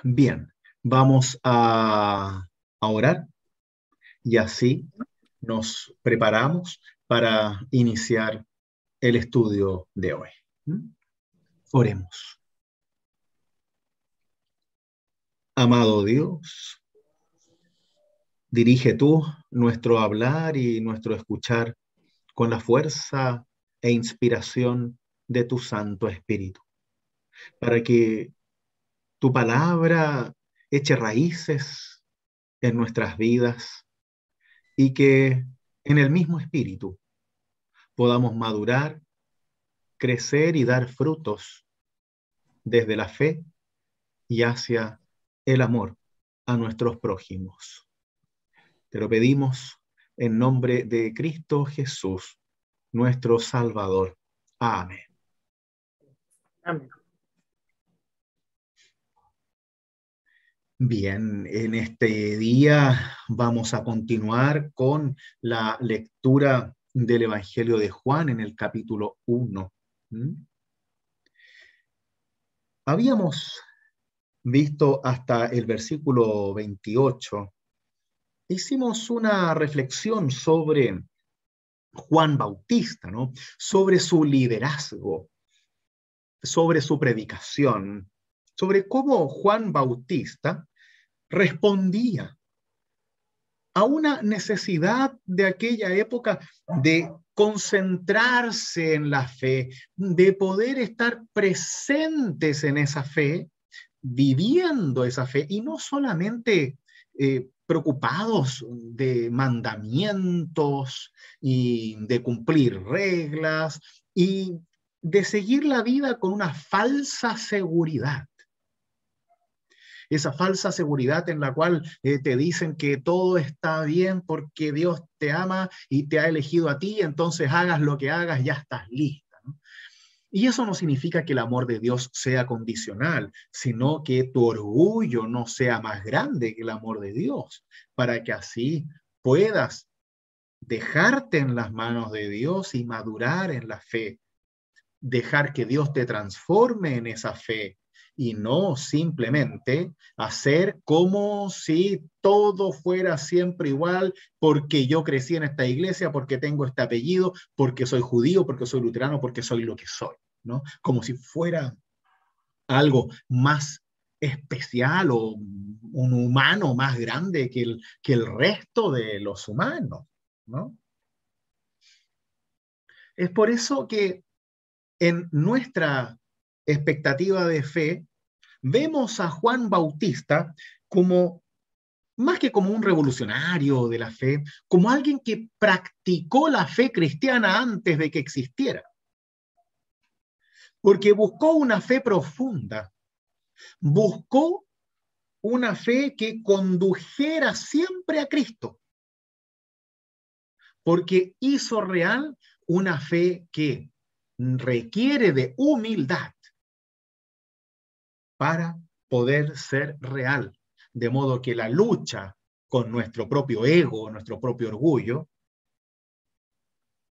Bien, vamos a orar y así nos preparamos para iniciar el estudio de hoy. ¿Mm? Oremos. Amado Dios, dirige tú nuestro hablar y nuestro escuchar con la fuerza e inspiración de tu Santo Espíritu, para que tu palabra eche raíces en nuestras vidas y que en el mismo espíritu podamos madurar, crecer y dar frutos desde la fe y hacia el amor a nuestros prójimos. Te lo pedimos en nombre de Cristo Jesús, nuestro Salvador. Amén. Amén. Bien, en este día vamos a continuar con la lectura del Evangelio de Juan en el capítulo 1. Habíamos visto hasta el versículo 28. Hicimos una reflexión sobre Juan Bautista, ¿no? Sobre su liderazgo, sobre su predicación, sobre cómo Juan Bautista respondía a una necesidad de aquella época de concentrarse en la fe, de poder estar presentes en esa fe, viviendo esa fe, y no solamente preocupados de mandamientos y de cumplir reglas y de seguir la vida con una falsa seguridad. Esa falsa seguridad en la cual te dicen que todo está bien porque Dios te ama y te ha elegido a ti, entonces hagas lo que hagas, ya estás lista, ¿no? Y eso no significa que el amor de Dios sea condicional, sino que tu orgullo no sea más grande que el amor de Dios, para que así puedas dejarte en las manos de Dios y madurar en la fe, dejar que Dios te transforme en esa fe y no simplemente hacer como si todo fuera siempre igual porque yo crecí en esta iglesia, porque tengo este apellido, porque soy judío, porque soy luterano, porque soy lo que soy, ¿no? Como si fuera algo más especial o un humano más grande que el resto de los humanos, ¿no? Es por eso que en nuestra expectativa de fe, vemos a Juan Bautista como, más que como un revolucionario de la fe, como alguien que practicó la fe cristiana antes de que existiera. Porque buscó una fe profunda, buscó una fe que condujera siempre a Cristo, porque hizo real una fe que requiere de humildad para poder ser real. De modo que la lucha con nuestro propio ego, nuestro propio orgullo,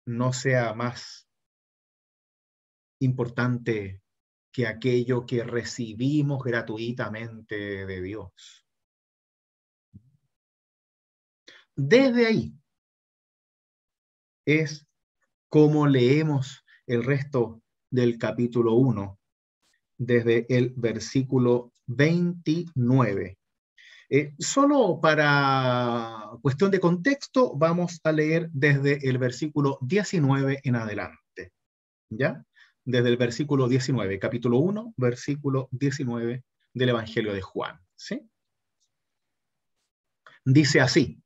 no sea más importante que aquello que recibimos gratuitamente de Dios. Desde ahí es como leemos el resto del capítulo 1, desde el versículo 29. Solo para cuestión de contexto, vamos a leer desde el versículo 19 en adelante, ¿ya? Desde el versículo 19, capítulo 1, versículo 19 del Evangelio de Juan, ¿sí? Dice así: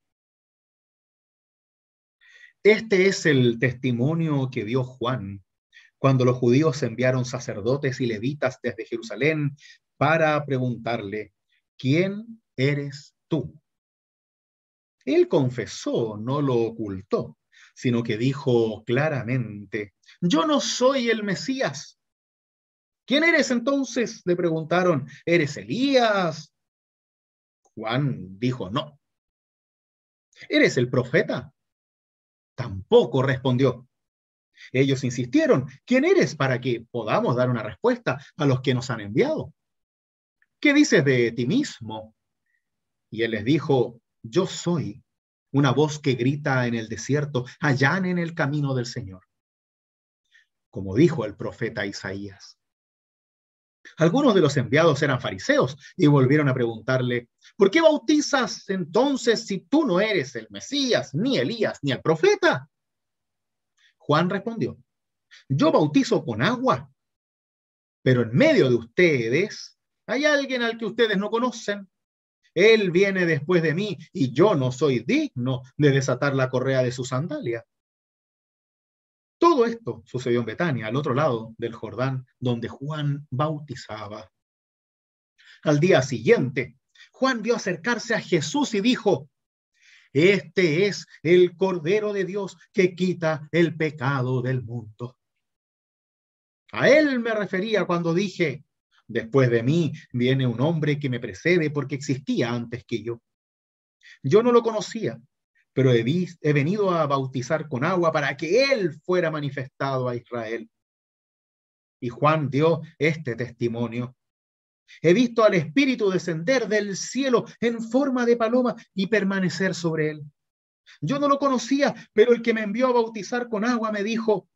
este es el testimonio que dio Juan cuando los judíos enviaron sacerdotes y levitas desde Jerusalén para preguntarle: ¿quién eres tú? Él confesó, no lo ocultó, sino que dijo claramente: yo no soy el Mesías. ¿Quién eres entonces?, le preguntaron. ¿Eres Elías? Juan dijo: no. ¿Eres el profeta? Tampoco respondió. Ellos insistieron: ¿quién eres para que podamos dar una respuesta a los que nos han enviado? ¿qué dices de ti mismo? Y él les dijo, yo soy una voz que grita en el desierto, allanen el camino del Señor, como dijo el profeta Isaías. Algunos de los enviados eran fariseos y volvieron a preguntarle, ¿por qué bautizas entonces si tú no eres el Mesías, ni Elías, ni el profeta? Juan respondió, yo bautizo con agua, pero en medio de ustedes hay alguien al que ustedes no conocen. Él viene después de mí y yo no soy digno de desatar la correa de su sandalia. Todo esto sucedió en Betania, al otro lado del Jordán, donde Juan bautizaba. Al día siguiente, Juan vio acercarse a Jesús y dijo, este es el Cordero de Dios que quita el pecado del mundo. A él me refería cuando dije, después de mí viene un hombre que me precede porque existía antes que yo. Yo no lo conocía, pero he venido a bautizar con agua para que él fuera manifestado a Israel. Y Juan dio este testimonio. He visto al Espíritu descender del cielo en forma de paloma y permanecer sobre él. Yo no lo conocía, pero el que me envió a bautizar con agua me dijo,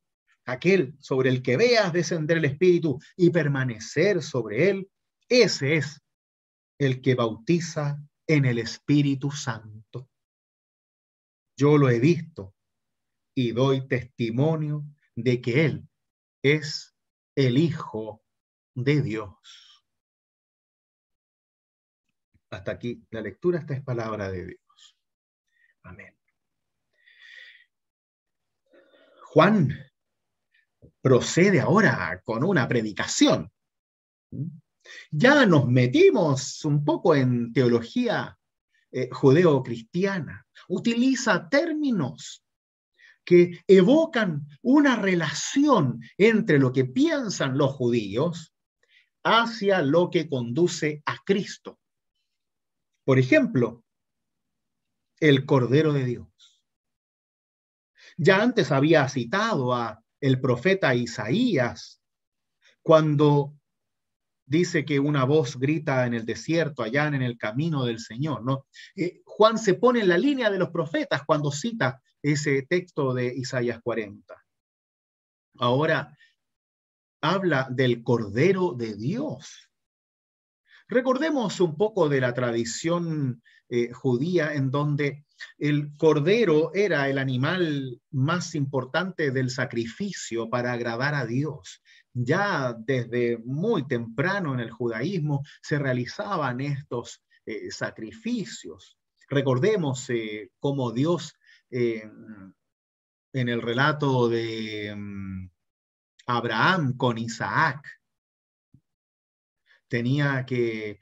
aquel sobre el que veas descender el Espíritu y permanecer sobre él, ese es el que bautiza en el Espíritu Santo. Yo lo he visto y doy testimonio de que él es el Hijo de Dios. Hasta aquí la lectura, esta es palabra de Dios. Amén. Juan procede ahora con una predicación. Ya nos metimos un poco en teología judeo-cristiana. Utiliza términos que evocan una relación entre lo que piensan los judíos hacia lo que conduce a Cristo. Por ejemplo, el Cordero de Dios. Ya antes había citado a el profeta Isaías cuando dice que una voz grita en el desierto, allá en el camino del Señor, ¿no? Juan se pone en la línea de los profetas cuando cita ese texto de Isaías 40. Ahora habla del Cordero de Dios. Recordemos un poco de la tradición judía en donde el cordero era el animal más importante del sacrificio para agradar a Dios. Ya desde muy temprano en el judaísmo se realizaban estos sacrificios. Recordemos cómo Dios en el relato de Abraham con Isaac tenía que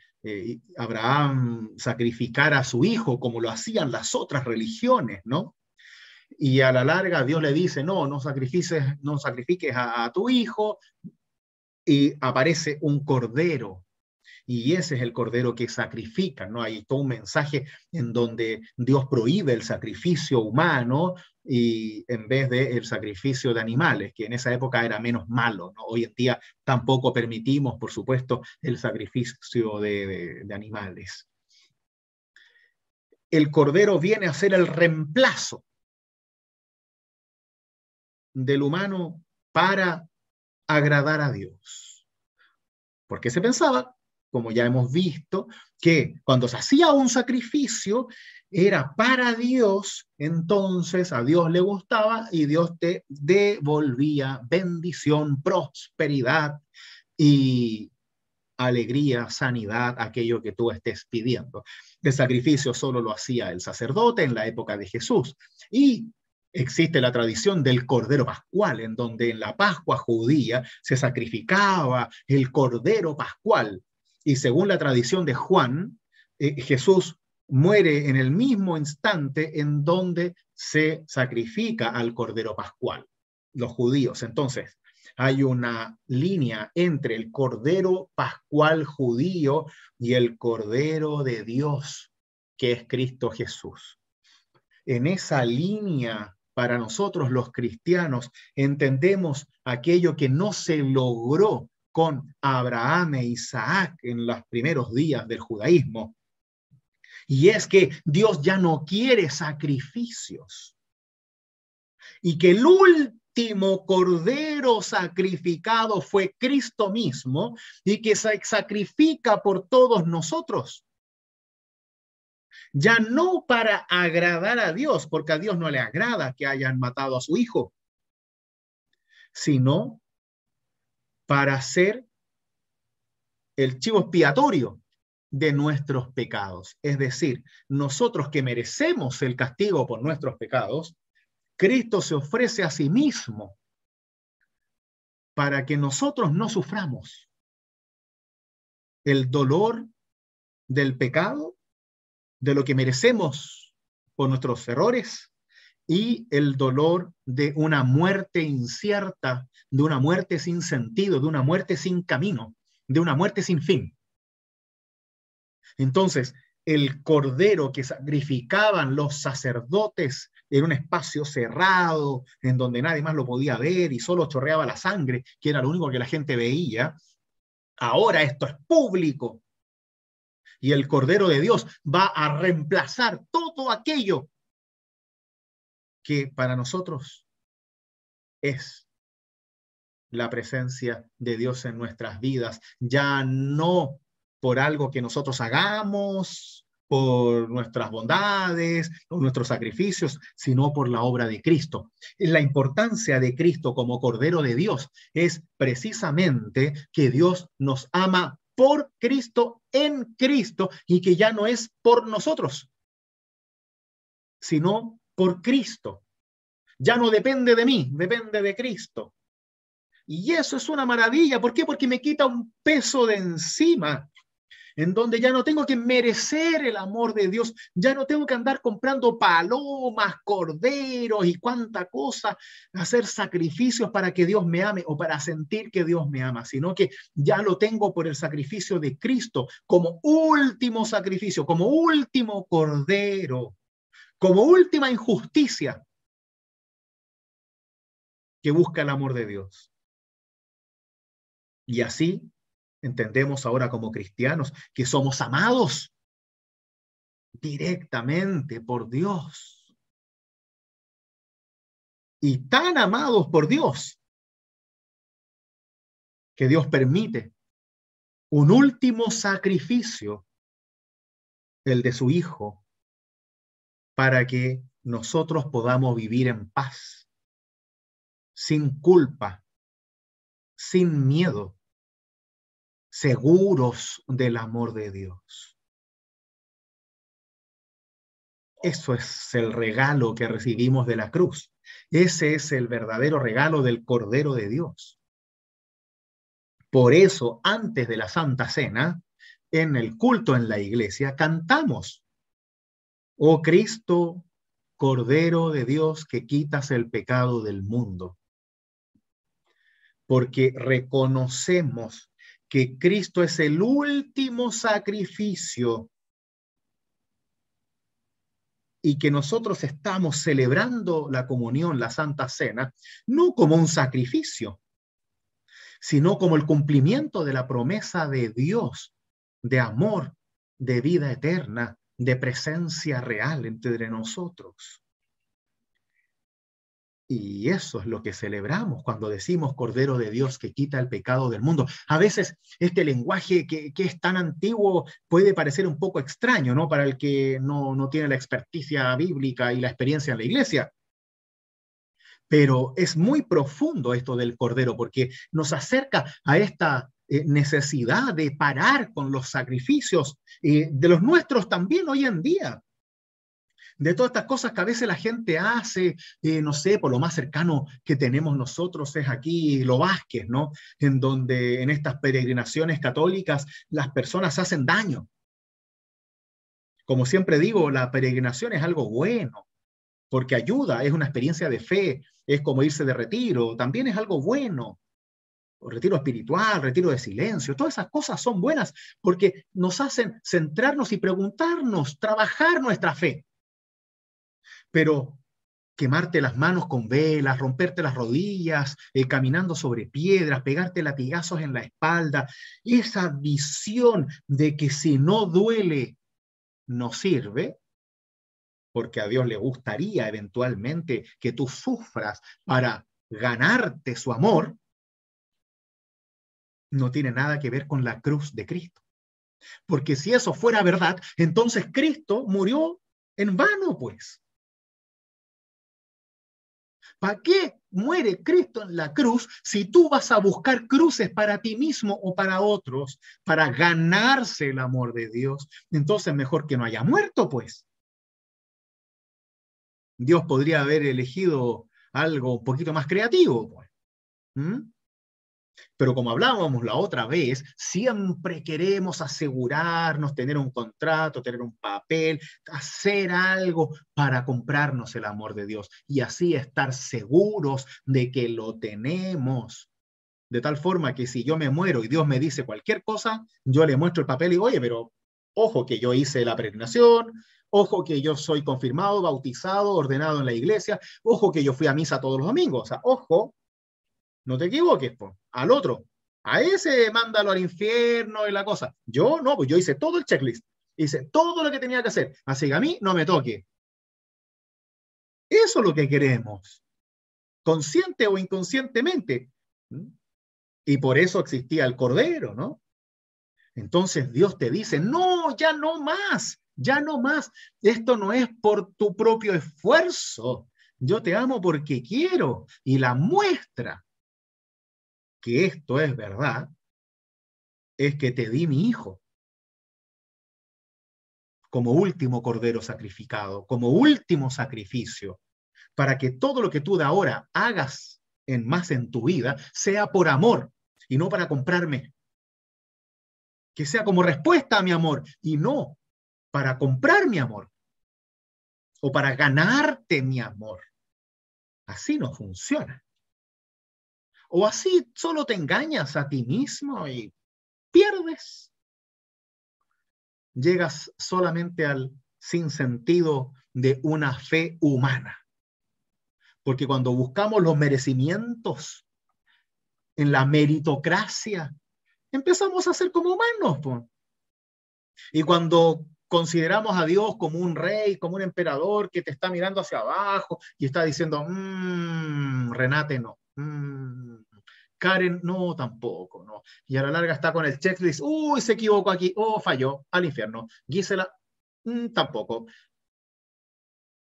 Abraham sacrificar a su hijo como lo hacían las otras religiones, ¿no? Y a la larga Dios le dice, no sacrifiques a tu hijo, y aparece un cordero. Y ese es el cordero que sacrifican, ¿no? Hay todo un mensaje en donde Dios prohíbe el sacrificio humano y en vez del sacrificio de animales, que en esa época era menos malo, ¿no? Hoy en día tampoco permitimos, por supuesto, el sacrificio de animales. El cordero viene a ser el reemplazo del humano para agradar a Dios. Porque se pensaba, como ya hemos visto, que cuando se hacía un sacrificio era para Dios, entonces a Dios le gustaba y Dios te devolvía bendición, prosperidad y alegría, sanidad, aquello que tú estés pidiendo. El sacrificio solo lo hacía el sacerdote en la época de Jesús. Y existe la tradición del Cordero Pascual, en donde en la Pascua judía se sacrificaba el Cordero Pascual. Y según la tradición de Juan, Jesús muere en el mismo instante en donde se sacrifica al Cordero Pascual. Los judíos, entonces, hay una línea entre el Cordero Pascual judío y el Cordero de Dios, que es Cristo Jesús. En esa línea, para nosotros los cristianos, entendemos aquello que no se logró con Abraham e Isaac en los primeros días del judaísmo. Y es que Dios ya no quiere sacrificios. Y que el último cordero sacrificado fue Cristo mismo y que se sacrifica por todos nosotros. Ya no para agradar a Dios, porque a Dios no le agrada que hayan matado a su hijo, sino para ser el chivo expiatorio de nuestros pecados. Es decir, nosotros que merecemos el castigo por nuestros pecados, Cristo se ofrece a sí mismo para que nosotros no suframos el dolor del pecado, de lo que merecemos por nuestros errores, y el dolor de una muerte incierta, de una muerte sin sentido, de una muerte sin camino, de una muerte sin fin. Entonces, el cordero que sacrificaban los sacerdotes en un espacio cerrado, en donde nadie más lo podía ver y solo chorreaba la sangre, que era lo único que la gente veía, ahora esto es público. Y el Cordero de Dios va a reemplazar todo aquello que para nosotros es la presencia de Dios en nuestras vidas, ya no por algo que nosotros hagamos, por nuestras bondades, por nuestros sacrificios, sino por la obra de Cristo. La importancia de Cristo como Cordero de Dios es precisamente que Dios nos ama por Cristo, en Cristo, y que ya no es por nosotros, sino por Cristo. Ya no depende de mí, depende de Cristo. Y eso es una maravilla. ¿Por qué? Porque me quita un peso de encima, en donde ya no tengo que merecer el amor de Dios, ya no tengo que andar comprando palomas, corderos y cuánta cosa, hacer sacrificios para que Dios me ame o para sentir que Dios me ama, sino que ya lo tengo por el sacrificio de Cristo, como último sacrificio, como último cordero, como última injusticia que busca el amor de Dios. Y así entendemos ahora como cristianos que somos amados directamente por Dios. Y tan amados por Dios que Dios permite un último sacrificio, el de su Hijo, para que nosotros podamos vivir en paz, sin culpa, sin miedo, seguros del amor de Dios. Eso es el regalo que recibimos de la cruz. Ese es el verdadero regalo del Cordero de Dios. Por eso, antes de la Santa Cena, en el culto en la iglesia, cantamos: Oh Cristo, Cordero de Dios, que quitas el pecado del mundo. Porque reconocemos que Cristo es el último sacrificio y que nosotros estamos celebrando la comunión, la Santa Cena, no como un sacrificio, sino como el cumplimiento de la promesa de Dios, de amor, de vida eterna, de presencia real entre nosotros. Y eso es lo que celebramos cuando decimos Cordero de Dios que quita el pecado del mundo. A veces este lenguaje que es tan antiguo puede parecer un poco extraño, ¿no? Para el que no tiene la experticia bíblica y la experiencia en la iglesia. Pero es muy profundo esto del Cordero, porque nos acerca a esta necesidad de parar con los sacrificios de los nuestros también hoy en día. De todas estas cosas que a veces la gente hace, no sé, por lo más cercano que tenemos nosotros es aquí Lo Vázquez, ¿no? En donde en estas peregrinaciones católicas las personas hacen daño. Como siempre digo, la peregrinación es algo bueno, porque ayuda, es una experiencia de fe, es como irse de retiro, también es algo bueno. O retiro espiritual, retiro de silencio, todas esas cosas son buenas porque nos hacen centrarnos y preguntarnos, trabajar nuestra fe. Pero quemarte las manos con velas, romperte las rodillas, caminando sobre piedras, pegarte latigazos en la espalda. Esa visión de que si no duele, no sirve, porque a Dios le gustaría eventualmente que tú sufras para ganarte su amor, no tiene nada que ver con la cruz de Cristo. Porque si eso fuera verdad, entonces Cristo murió en vano, pues. ¿Para qué muere Cristo en la cruz si tú vas a buscar cruces para ti mismo o para otros, para ganarse el amor de Dios? Entonces mejor que no haya muerto, pues. Dios podría haber elegido algo un poquito más creativo, pues. ¿Mm? Pero como hablábamos la otra vez, siempre queremos asegurarnos, tener un contrato, tener un papel, hacer algo para comprarnos el amor de Dios y así estar seguros de que lo tenemos. De tal forma que si yo me muero y Dios me dice cualquier cosa, yo le muestro el papel y digo, oye, pero ojo que yo hice la peregrinación, ojo que yo soy confirmado, bautizado, ordenado en la iglesia, ojo que yo fui a misa todos los domingos, o sea, ojo. No te equivoques, po. Al otro. A ese mándalo al infierno y la cosa. Yo no, pues yo hice todo el checklist. Hice todo lo que tenía que hacer. Así que a mí no me toque. Eso es lo que queremos. Consciente o inconscientemente. Y por eso existía el Cordero, ¿no? Entonces Dios te dice, no, ya no más. Ya no más. Esto no es por tu propio esfuerzo. Yo te amo porque quiero. Y la muestra que esto es verdad, es que te di mi hijo como último cordero sacrificado, como último sacrificio, para que todo lo que tú de ahora hagas en tu vida sea por amor y no para comprarme. Que sea como respuesta a mi amor y no para comprar mi amor o para ganarte mi amor. Así no funciona. O así solo te engañas a ti mismo y pierdes. Llegas solamente al sinsentido de una fe humana. Porque cuando buscamos los merecimientos en la meritocracia, empezamos a ser como humanos, po. Y cuando consideramos a Dios como un rey, como un emperador que te está mirando hacia abajo y está diciendo, Renate no, Karen no, tampoco, no. Y a la larga está con el checklist, uy, se equivocó aquí, oh, falló, al infierno. Gisela, tampoco.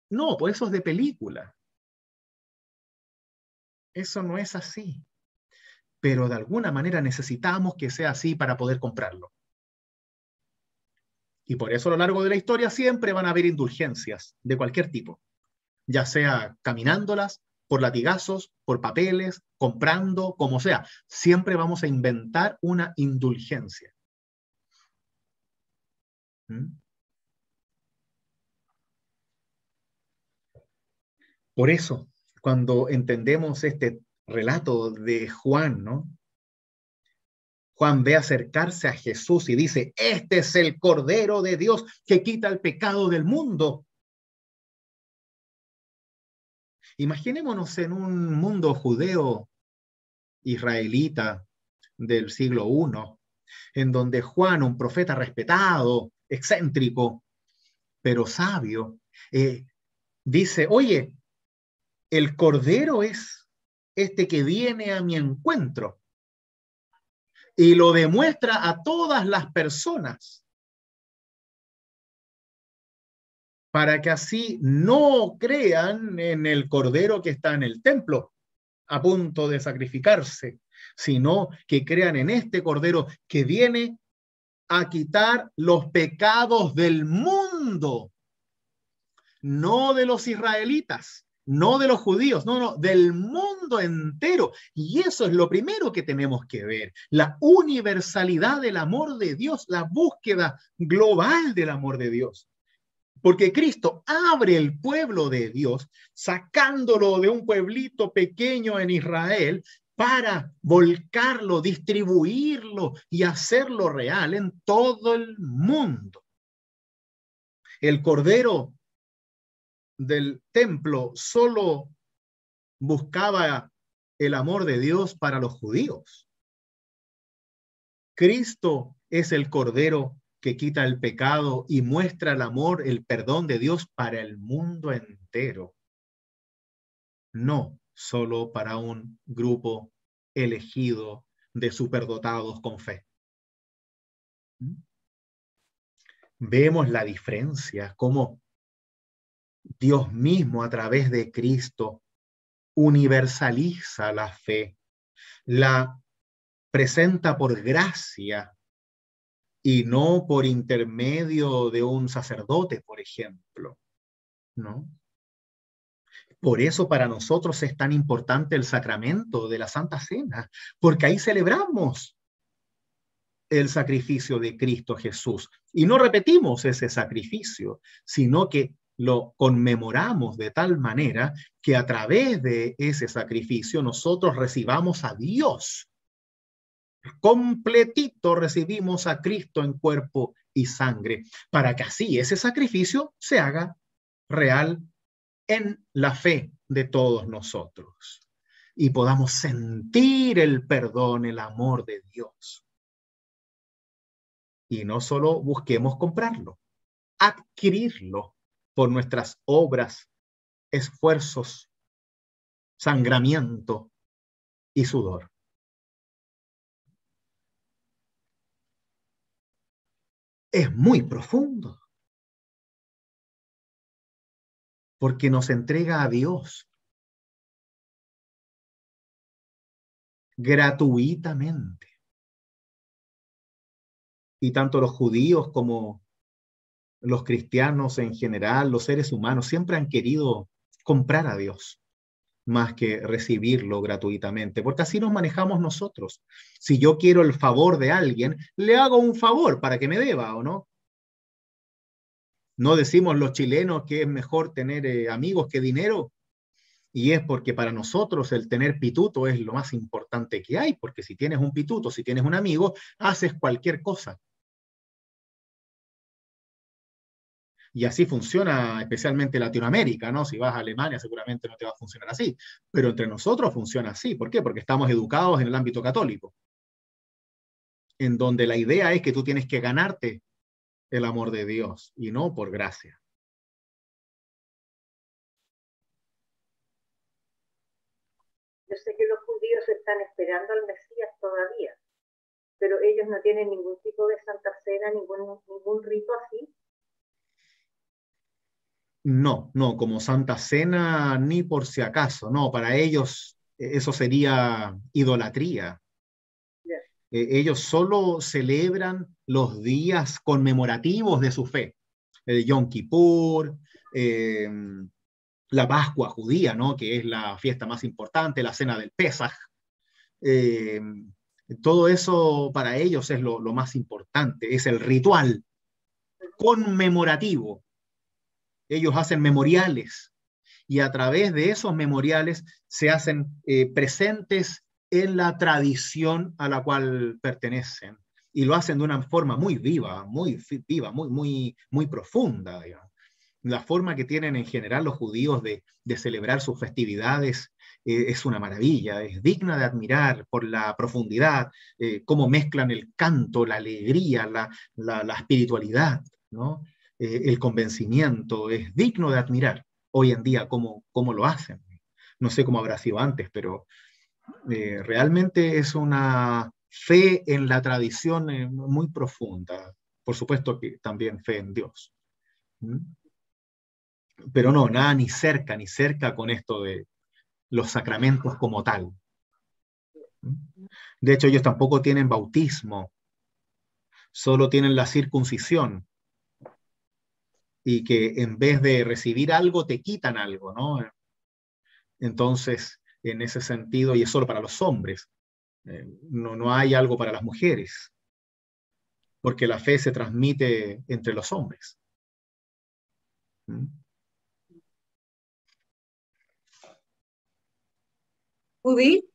No, pues eso es de película. Eso no es así. Pero de alguna manera necesitamos que sea así para poder comprarlo. Y por eso a lo largo de la historia siempre van a haber indulgencias de cualquier tipo, ya sea caminándolas, por latigazos, por papeles, comprando, como sea. Siempre vamos a inventar una indulgencia. ¿Mm? Por eso, cuando entendemos este relato de Juan, ¿no? Juan ve acercarse a Jesús y dice, este es el Cordero de Dios que quita el pecado del mundo. Imaginémonos en un mundo judeo israelita del siglo I, en donde Juan, un profeta respetado, excéntrico, pero sabio, dice, oye, el Cordero es este que viene a mi encuentro y lo demuestra a todas las personas para que así no crean en el Cordero que está en el templo a punto de sacrificarse, sino que crean en este Cordero que viene a quitar los pecados del mundo, no de los israelitas, no de los judíos, no, del mundo entero. Y eso es lo primero que tenemos que ver, la universalidad del amor de Dios, la búsqueda global del amor de Dios. Porque Cristo abre el pueblo de Dios, sacándolo de un pueblito pequeño en Israel, para volcarlo, distribuirlo y hacerlo real en todo el mundo. El Cordero del templo solo buscaba el amor de Dios para los judíos. Cristo es el Cordero que quita el pecado y muestra el amor, el perdón de Dios para el mundo entero. No solo para un grupo elegido de superdotados con fe. Vemos la diferencia, cómo Dios mismo a través de Cristo universaliza la fe, la presenta por gracia y no por intermedio de un sacerdote, por ejemplo, ¿no? Por eso para nosotros es tan importante el sacramento de la Santa Cena, porque ahí celebramos el sacrificio de Cristo Jesús. Y no repetimos ese sacrificio, sino que lo conmemoramos de tal manera que a través de ese sacrificio nosotros recibamos a Dios. Completito recibimos a Cristo en cuerpo y sangre, para que así ese sacrificio se haga real en la fe de todos nosotros y podamos sentir el perdón, el amor de Dios. Y no solo busquemos comprarlo, adquirirlo por nuestras obras, esfuerzos, sangramiento y sudor. Es muy profundo, porque nos entrega a Dios gratuitamente. Y tanto los judíos como los cristianos en general, los seres humanos, siempre han querido comprar a Dios más que recibirlo gratuitamente, porque así nos manejamos nosotros. Si yo quiero el favor de alguien, le hago un favor para que me deba, ¿o no? No decimos los chilenos que es mejor tener amigos que dinero, y es porque para nosotros el tener pituto es lo más importante que hay, porque si tienes un pituto, si tienes un amigo, haces cualquier cosa. Y así funciona especialmente Latinoamérica, ¿no? Si vas a Alemania seguramente no te va a funcionar así, pero entre nosotros funciona así. ¿Por qué? Porque estamos educados en el ámbito católico, en donde la idea es que tú tienes que ganarte el amor de Dios y no por gracia. Yo sé que los judíos están esperando al Mesías todavía, pero ellos no tienen ningún tipo de Santa Cena, ningún rito así. No, no, como Santa Cena ni por si acaso, no, para ellos eso sería idolatría. Yeah. Ellos solo celebran los días conmemorativos de su fe, el Yom Kippur, la Pascua judía, ¿no? Que es la fiesta más importante, la cena del Pesaj. Eh, Todo eso para ellos es lo más importante, es el ritual conmemorativo. Ellos hacen memoriales y a través de esos memoriales se hacen presentes en la tradición a la cual pertenecen y lo hacen de una forma muy viva, muy profunda, digamos. La forma que tienen en general los judíos de celebrar sus festividades es una maravilla, es digna de admirar por la profundidad, cómo mezclan el canto, la alegría, la espiritualidad, ¿no? El convencimiento, es digno de admirar hoy en día cómo lo hacen. No sé cómo habrá sido antes, pero realmente es una fe en la tradición muy profunda. Por supuesto que también fe en Dios. ¿Mm? Pero no, nada ni cerca con esto de los sacramentos como tal. De hecho, ellos tampoco tienen bautismo, solo tienen la circuncisión, y que en vez de recibir algo, te quitan algo, ¿no? Entonces, en ese sentido, y es solo para los hombres, no hay algo para las mujeres, porque la fe se transmite entre los hombres. ¿Mm? Judí,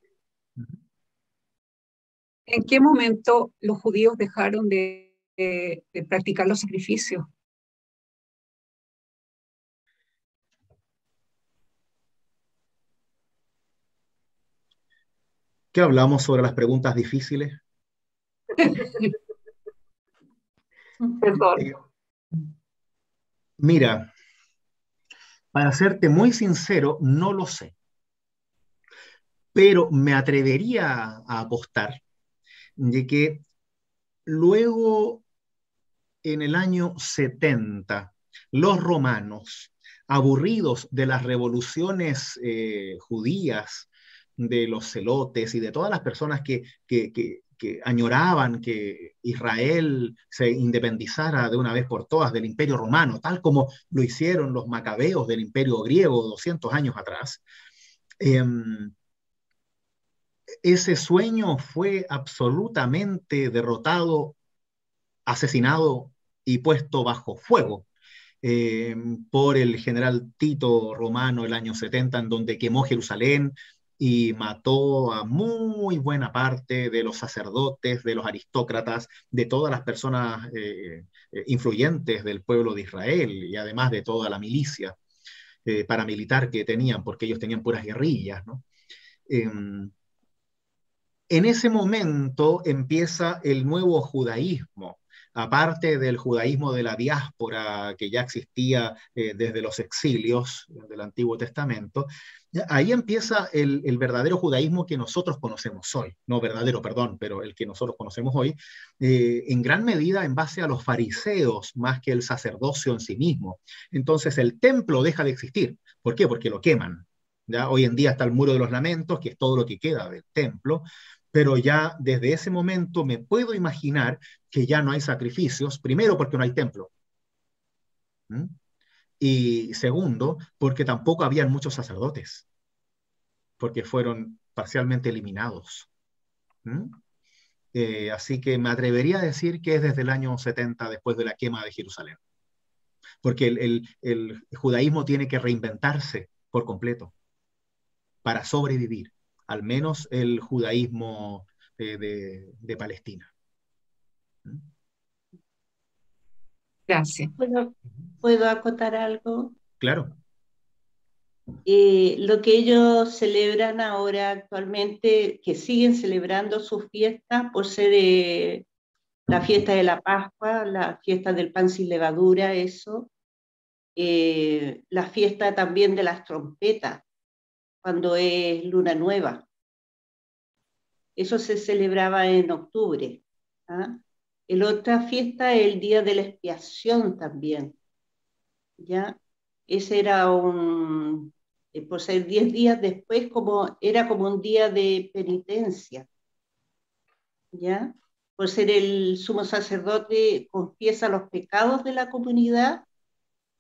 ¿en qué momento los judíos dejaron de practicar los sacrificios? ¿Qué hablamos sobre las preguntas difíciles? Perdón. Mira, para serte muy sincero, no lo sé, pero me atrevería a apostar de que luego, en el año 70, los romanos, aburridos de las revoluciones judías, de los celotes y de todas las personas que añoraban que Israel se independizara de una vez por todas del Imperio Romano, tal como lo hicieron los macabeos del Imperio Griego 200 años atrás, eh, ese sueño fue absolutamente derrotado, asesinado y puesto bajo fuego eh, por el general Tito Romano el año 70, en donde quemó Jerusalén y mató a muy buena parte de los sacerdotes, de los aristócratas, de todas las personas influyentes del pueblo de Israel y además de toda la milicia paramilitar que tenían, porque ellos tenían puras guerrillas, ¿no? En ese momento empieza el nuevo judaísmo, aparte del judaísmo de la diáspora que ya existía desde los exilios del Antiguo Testamento. Ahí empieza el verdadero judaísmo que nosotros conocemos hoy, no verdadero, perdón, pero el que nosotros conocemos hoy, en gran medida en base a los fariseos, más que el sacerdocio en sí mismo. Entonces el templo deja de existir. ¿Por qué? Porque lo queman. ¿Ya? Hoy en día está el Muro de los Lamentos, que es todo lo que queda del templo, pero ya desde ese momento me puedo imaginar que ya no hay sacrificios, primero porque no hay templo, ¿m? Y segundo, porque tampoco habían muchos sacerdotes, porque fueron parcialmente eliminados. ¿M? Así que me atrevería a decir que es desde el año 70, después de la quema de Jerusalén, porque el judaísmo tiene que reinventarse por completo para sobrevivir, al menos el judaísmo de Palestina. ¿M? Gracias. ¿Puedo acotar algo? Claro. Lo que ellos celebran ahora actualmente, que siguen celebrando sus fiestas por ser la fiesta de la Pascua, la fiesta del pan sin levadura, eso, la fiesta también de las trompetas, cuando es luna nueva. Eso se celebraba en octubre. ¿Ah? La otra fiesta es el día de la expiación también. ¿Ya? Ese era por ser 10 días después, era como un día de penitencia, ¿ya? Por ser el sumo sacerdote, confiesa los pecados de la comunidad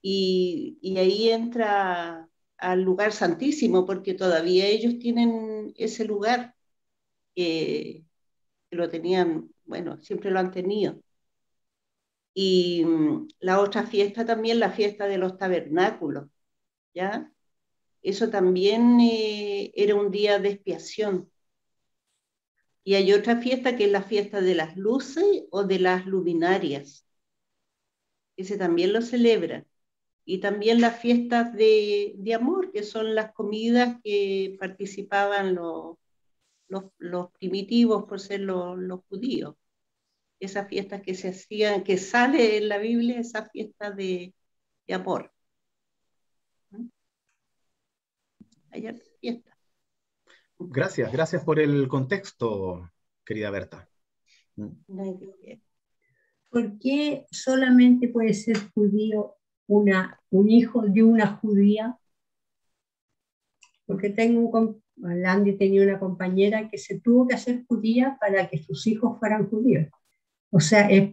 y ahí entra al lugar santísimo, porque todavía ellos tienen ese lugar que lo tenían, bueno, siempre lo han tenido. Y la otra fiesta también, la fiesta de los tabernáculos, ¿ya? Eso también era un día de expiación. Y hay otra fiesta que es la fiesta de las luces o de las luminarias. Ese también lo celebran. Y también las fiestas de amor, que son las comidas que participaban los primitivos por ser los judíos. Esas fiestas que se hacían, que sale en la Biblia, esa fiesta de amor. Hay otra fiesta. Gracias por el contexto, querida Berta. ¿Por qué solamente puede ser judío un hijo de una judía? Porque Landy tenía una compañera que se tuvo que hacer judía para que sus hijos fueran judíos. O sea, es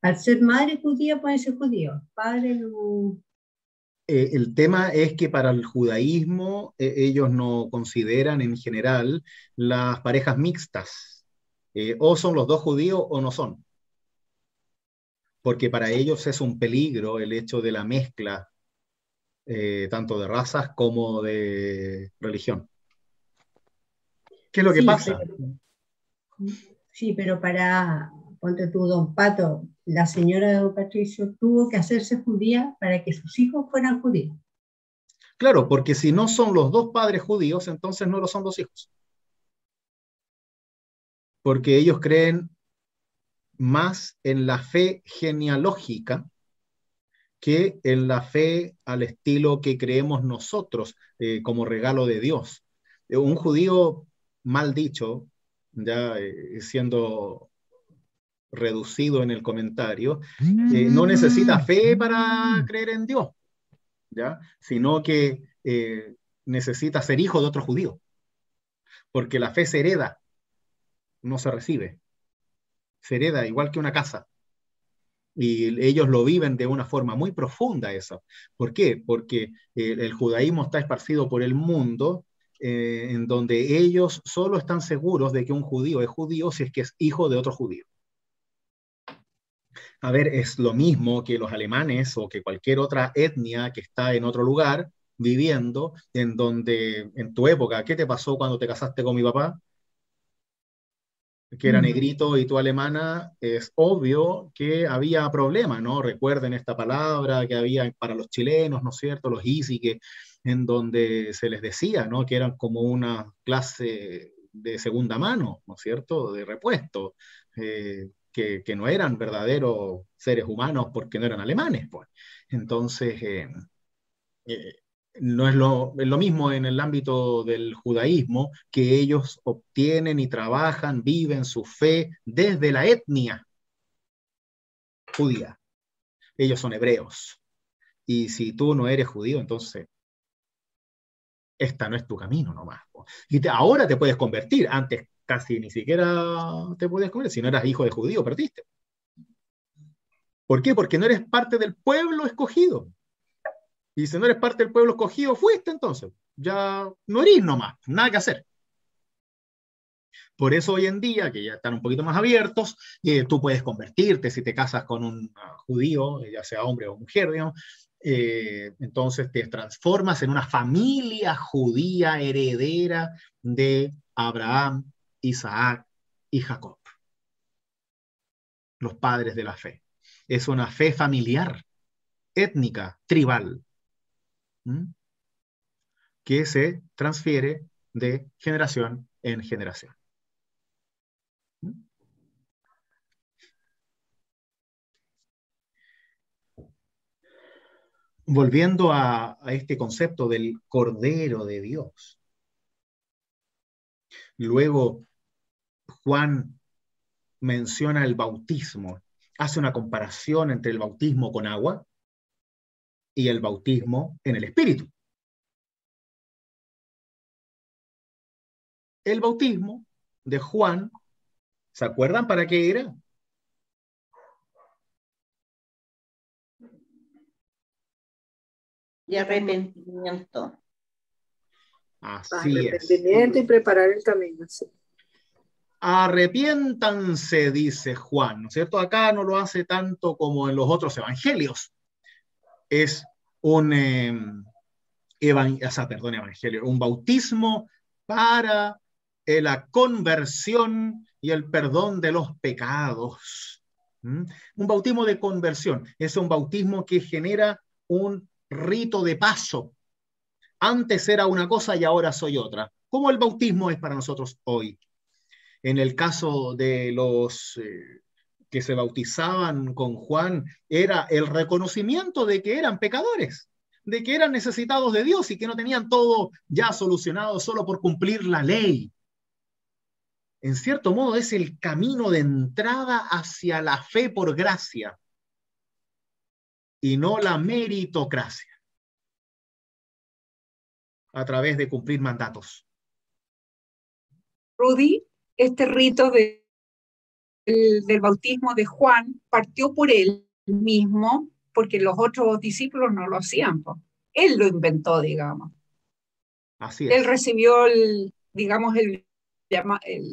al ser madre judía puede ser judío, padre no. El tema es que para el judaísmo ellos no consideran en general las parejas mixtas. O son los dos judíos o no son. Porque para ellos es un peligro el hecho de la mezcla tanto de razas como de religión. ¿Qué es lo que pasa? Sí, pero ponte tú, don Pato, la señora de don Patricio tuvo que hacerse judía para que sus hijos fueran judíos. Claro, porque si no son los dos padres judíos, entonces no lo son los hijos. Porque ellos creen más en la fe genealógica que en la fe al estilo que creemos nosotros como regalo de Dios. Un judío, mal dicho, ya siendo reducido en el comentario, no necesita fe para creer en Dios, ¿ya? Sino que necesita ser hijo de otro judío, porque la fe se hereda, no se recibe, se hereda igual que una casa. Y ellos lo viven de una forma muy profunda eso. ¿Por qué? Porque el judaísmo está esparcido por el mundo, en donde ellos solo están seguros de que un judío es judío si es que es hijo de otro judío. A ver, es lo mismo que los alemanes o que cualquier otra etnia que está en otro lugar viviendo, en donde en tu época, ¿qué te pasó cuando te casaste con mi papá? Que era negrito y tú alemana, es obvio que había problemas, ¿no? Recuerden esta palabra que había para los chilenos, ¿no es cierto? Los Isique, en donde se les decía, ¿no? Que eran como una clase de segunda mano, ¿no es cierto? De repuesto, que no eran verdaderos seres humanos porque no eran alemanes, pues. Entonces, eh, no es lo mismo en el ámbito del judaísmo, que ellos obtienen y trabajan, viven su fe desde la etnia judía. Ellos son hebreos. Y si tú no eres judío, entonces esta no es tu camino nomás. Y ahora te puedes convertir. Antes casi ni siquiera te podías convertir. Si no eras hijo de judío, perdiste. ¿Por qué? Porque no eres parte del pueblo escogido. Y si no eres parte del pueblo escogido, fuiste entonces. Ya no eres nomás, nada que hacer. Por eso hoy en día, que ya están un poquito más abiertos, tú puedes convertirte si te casas con un judío, ya sea hombre o mujer, digamos, entonces te transformas en una familia judía heredera de Abraham, Isaac y Jacob, los padres de la fe. Es una fe familiar, étnica, tribal, que se transfiere de generación en generación. Volviendo a este concepto del Cordero de Dios. Luego, Juan menciona el bautismo, hace una comparación entre el bautismo con agua y el bautismo en el Espíritu. El bautismo de Juan, ¿se acuerdan para qué era? De arrepentimiento. Así es. Arrepentimiento y preparar el camino. Sí. Arrepiéntanse, dice Juan, ¿no es cierto? Acá no lo hace tanto como en los otros evangelios. Es un evangelio, un bautismo para la conversión y el perdón de los pecados. Un bautismo de conversión es un bautismo que genera un rito de paso. Antes era una cosa y ahora soy otra. ¿Cómo el bautismo es para nosotros hoy? En el caso de los que se bautizaban con Juan, era el reconocimiento de que eran pecadores, de que eran necesitados de Dios y que no tenían todo ya solucionado solo por cumplir la ley. En cierto modo es el camino de entrada hacia la fe por gracia y no la meritocracia a través de cumplir mandatos. Rudy, este rito del bautismo de Juan partió por él mismo, porque los otros discípulos no lo hacían. Él lo inventó, digamos. Así es. Él recibió, digamos,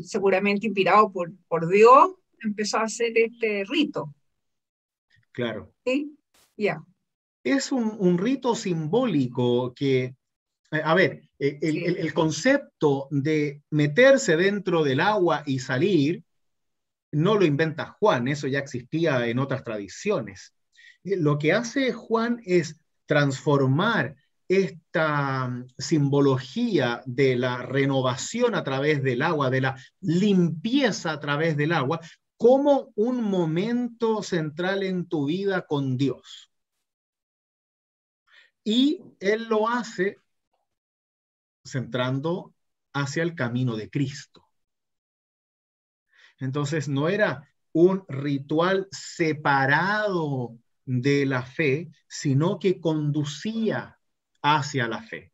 seguramente inspirado por Dios, empezó a hacer este rito. Claro. ¿Sí? Ya. Es un rito simbólico que, a ver, el concepto de meterse dentro del agua y salir no lo inventa Juan, eso ya existía en otras tradiciones. Lo que hace Juan es transformar esta simbología de la renovación a través del agua, de la limpieza a través del agua, como un momento central en tu vida con Dios. Y Él lo hace centrando hacia el camino de Cristo. Entonces no era un ritual separado de la fe, sino que conducía hacia la fe.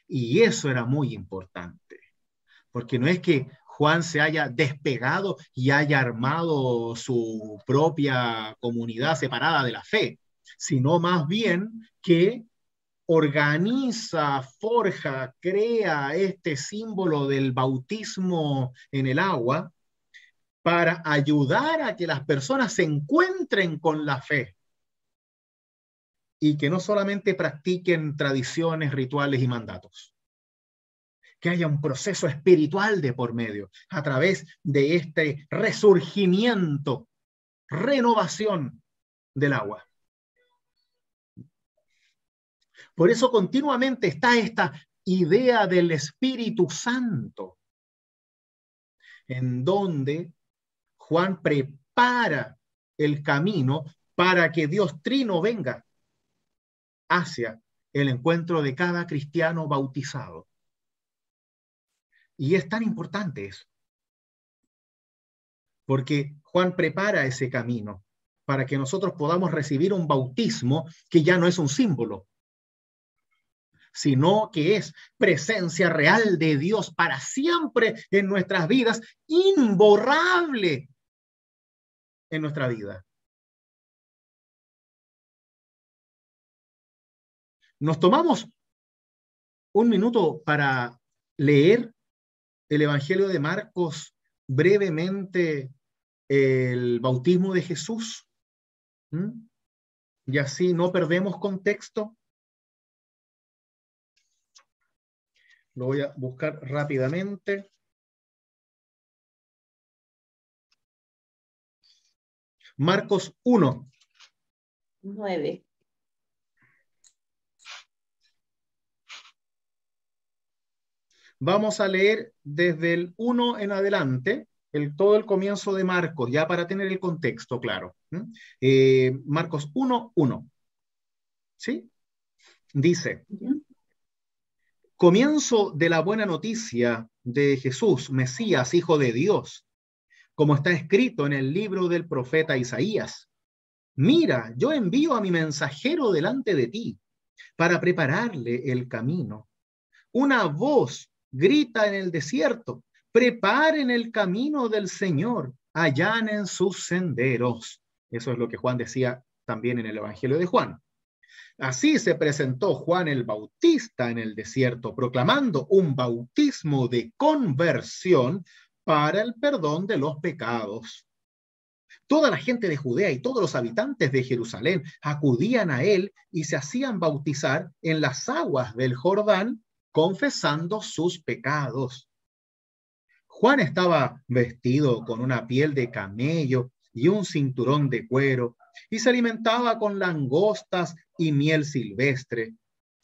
Y eso era muy importante, porque no es que Juan se haya despegado y haya armado su propia comunidad separada de la fe, sino más bien que organiza, forja, crea este símbolo del bautismo en el agua para ayudar a que las personas se encuentren con la fe y que no solamente practiquen tradiciones, rituales y mandatos. Que haya un proceso espiritual de por medio a través de este resurgimiento, renovación del agua. Por eso continuamente está esta idea del Espíritu Santo, en donde Juan prepara el camino para que Dios Trino venga hacia el encuentro de cada cristiano bautizado. Y es tan importante eso, porque Juan prepara ese camino para que nosotros podamos recibir un bautismo que ya no es un símbolo, sino que es presencia real de Dios para siempre en nuestras vidas, imborrable en nuestra vida. Nos tomamos un minuto para leer el Evangelio de Marcos brevemente, el bautismo de Jesús, y así no perdemos contexto. Lo voy a buscar rápidamente. Marcos 1. 9. Vamos a leer desde el 1 en adelante, todo el comienzo de Marcos, ya para tener el contexto claro. Marcos 1, 1. ¿Sí? Dice: comienzo de la buena noticia de Jesús, Mesías, Hijo de Dios, como está escrito en el libro del profeta Isaías. Mira, yo envío a mi mensajero delante de ti para prepararle el camino. Una voz grita en el desierto: preparen el camino del Señor, allanen sus senderos. Eso es lo que Juan decía también en el Evangelio de Juan. Así se presentó Juan el Bautista en el desierto, proclamando un bautismo de conversión para el perdón de los pecados. Toda la gente de Judea y todos los habitantes de Jerusalén acudían a él y se hacían bautizar en las aguas del Jordán, confesando sus pecados. Juan estaba vestido con una piel de camello y un cinturón de cuero, y se alimentaba con langostas y miel silvestre,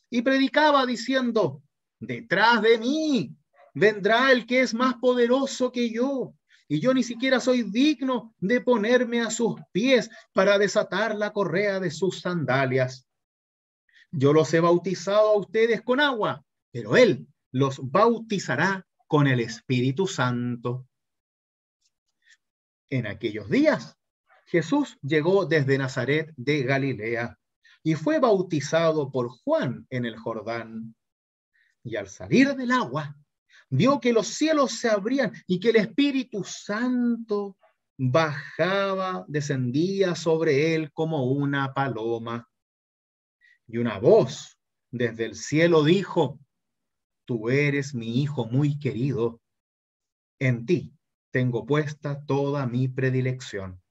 y predicaba diciendo: detrás de mí vendrá el que es más poderoso que yo, y yo ni siquiera soy digno de ponerme a sus pies para desatar la correa de sus sandalias. Yo los he bautizado a ustedes con agua, pero él los bautizará con el Espíritu Santo. En aquellos días, Jesús llegó desde Nazaret de Galilea y fue bautizado por Juan en el Jordán. Y al salir del agua, vio que los cielos se abrían y que el Espíritu Santo bajaba, descendía sobre él como una paloma. Y una voz desde el cielo dijo: tú eres mi Hijo muy querido, en ti tengo puesta toda mi predilección.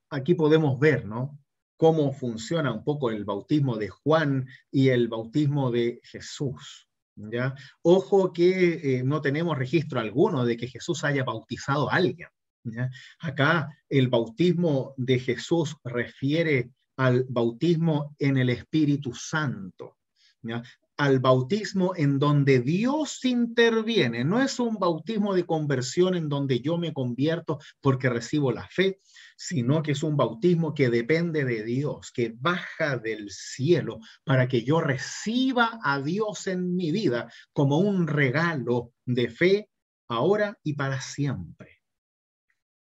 Aquí podemos ver, ¿no?, cómo funciona un poco el bautismo de Juan y el bautismo de Jesús, ¿ya? Ojo que no tenemos registro alguno de que Jesús haya bautizado a alguien, ¿ya? Acá el bautismo de Jesús refiere al bautismo en el Espíritu Santo, ¿ya? Al bautismo en donde Dios interviene. No es un bautismo de conversión en donde yo me convierto porque recibo la fe, sino que es un bautismo que depende de Dios, que baja del cielo para que yo reciba a Dios en mi vida como un regalo de fe ahora y para siempre.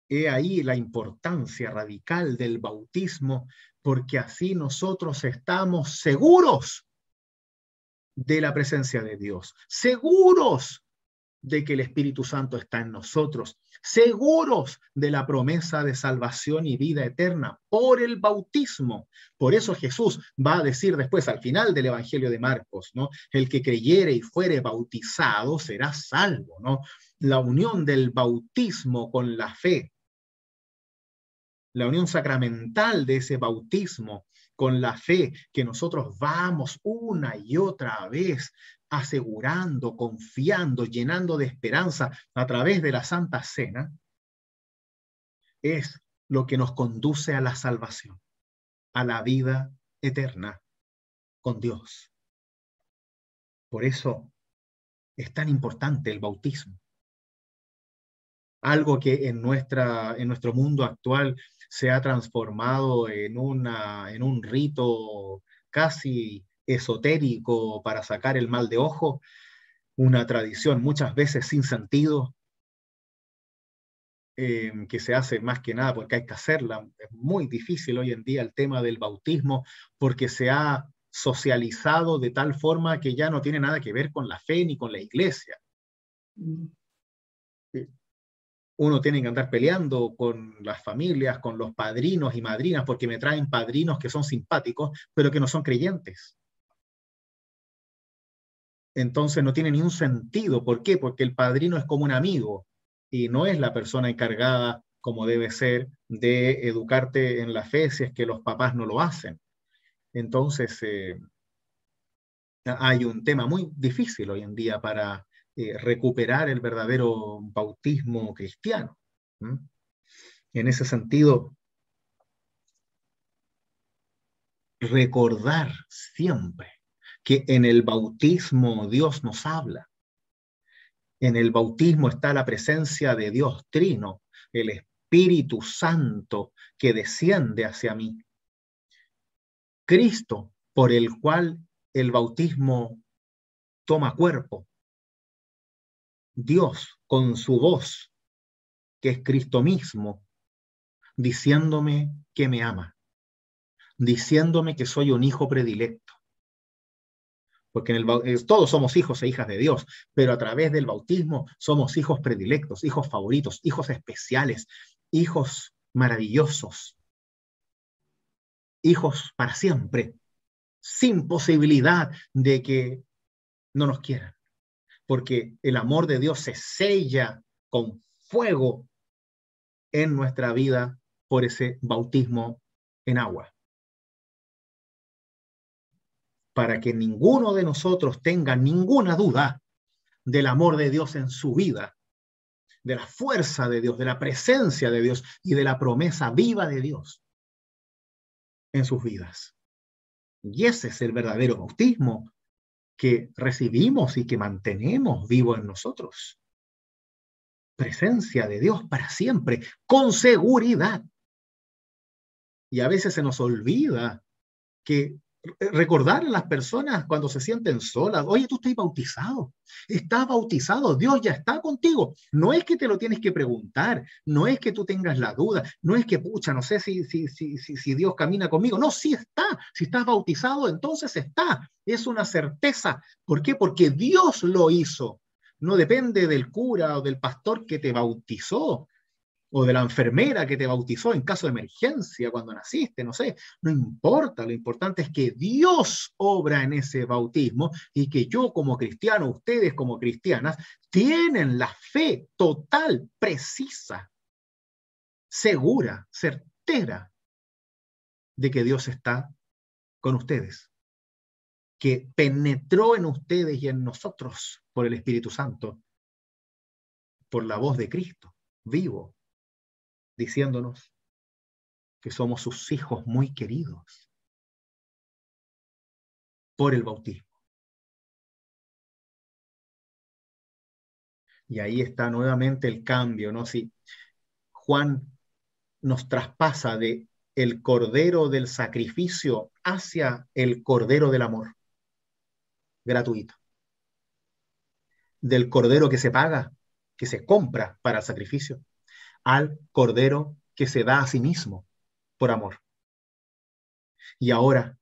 He ahí la importancia radical del bautismo, porque así nosotros estamos seguros de la presencia de Dios, seguros de que el Espíritu Santo está en nosotros, seguros de la promesa de salvación y vida eterna por el bautismo. Por eso Jesús va a decir después, al final del Evangelio de Marcos, ¿no? El que creyere y fuere bautizado será salvo, ¿no? La unión del bautismo con la fe, la unión sacramental de ese bautismo con la fe que nosotros vamos una y otra vez asegurando, confiando, llenando de esperanza a través de la Santa Cena, es lo que nos conduce a la salvación, a la vida eterna con Dios. Por eso es tan importante el bautismo. Algo que en nuestro mundo actual se ha transformado en un rito casi esotérico para sacar el mal de ojo, una tradición muchas veces sin sentido, que se hace más que nada porque hay que hacerla. Es muy difícil hoy en día el tema del bautismo porque se ha socializado de tal forma que ya no tiene nada que ver con la fe ni con la iglesia. Uno tiene que andar peleando con las familias, con los padrinos y madrinas, porque me traen padrinos que son simpáticos, pero que no son creyentes. Entonces no tiene ni un sentido. ¿Por qué? Porque el padrino es como un amigo y no es la persona encargada, como debe ser, de educarte en la fe si es que los papás no lo hacen. Entonces hay un tema muy difícil hoy en día para recuperar el verdadero bautismo cristiano. En ese sentido, recordar siempre que en el bautismo Dios nos habla. En el bautismo está la presencia de Dios Trino, el Espíritu Santo que desciende hacia mí. Cristo, por el cual el bautismo toma cuerpo. Dios con su voz, que es Cristo mismo, diciéndome que me ama, diciéndome que soy un hijo predilecto. Porque todos somos hijos e hijas de Dios, pero a través del bautismo somos hijos predilectos, hijos favoritos, hijos especiales, hijos maravillosos, hijos para siempre, sin posibilidad de que no nos quieran. Porque el amor de Dios se sella con fuego en nuestra vida por ese bautismo en agua. Para que ninguno de nosotros tenga ninguna duda del amor de Dios en su vida, de la fuerza de Dios, de la presencia de Dios y de la promesa viva de Dios en sus vidas. Y ese es el verdadero bautismo que recibimos y que mantenemos vivo en nosotros. Presencia de Dios para siempre, con seguridad. Y a veces se nos olvida que recordar a las personas cuando se sienten solas, oye, tú estás bautizado, Dios ya está contigo. No es que te lo tienes que preguntar, no es que tú tengas la duda, no es que, pucha, no sé si Dios camina conmigo. No, sí está. Si estás bautizado, entonces está. Es una certeza. ¿Por qué? Porque Dios lo hizo. No depende del cura o del pastor que te bautizó, o de la enfermera que te bautizó en caso de emergencia cuando naciste, no sé, no importa, lo importante es que Dios obra en ese bautismo y que yo como cristiano, ustedes como cristianas, tienen la fe total, precisa, segura, certera de que Dios está con ustedes, que penetró en ustedes y en nosotros por el Espíritu Santo, por la voz de Cristo, vivo, diciéndonos que somos sus hijos muy queridos por el bautismo. Y ahí está nuevamente el cambio, ¿no? Si Juan nos traspasa de el cordero del sacrificio hacia el cordero del amor gratuito. Del cordero que se paga, que se compra para el sacrificio, al cordero que se da a sí mismo por amor. Y ahora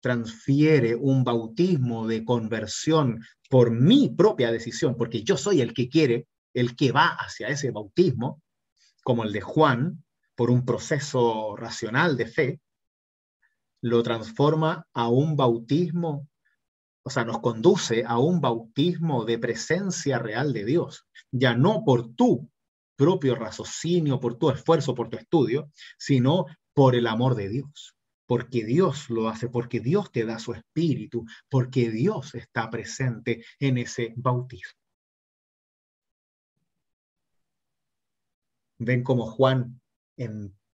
transfiere un bautismo de conversión por mi propia decisión, porque yo soy el que quiere, el que va hacia ese bautismo, como el de Juan, por un proceso racional de fe, lo transforma a un bautismo, o sea, nos conduce a un bautismo de presencia real de Dios, ya no por tu propio raciocinio, por tu esfuerzo, por tu estudio, sino por el amor de Dios, porque Dios lo hace, porque Dios te da su espíritu, porque Dios está presente en ese bautismo. ¿Ven cómo Juan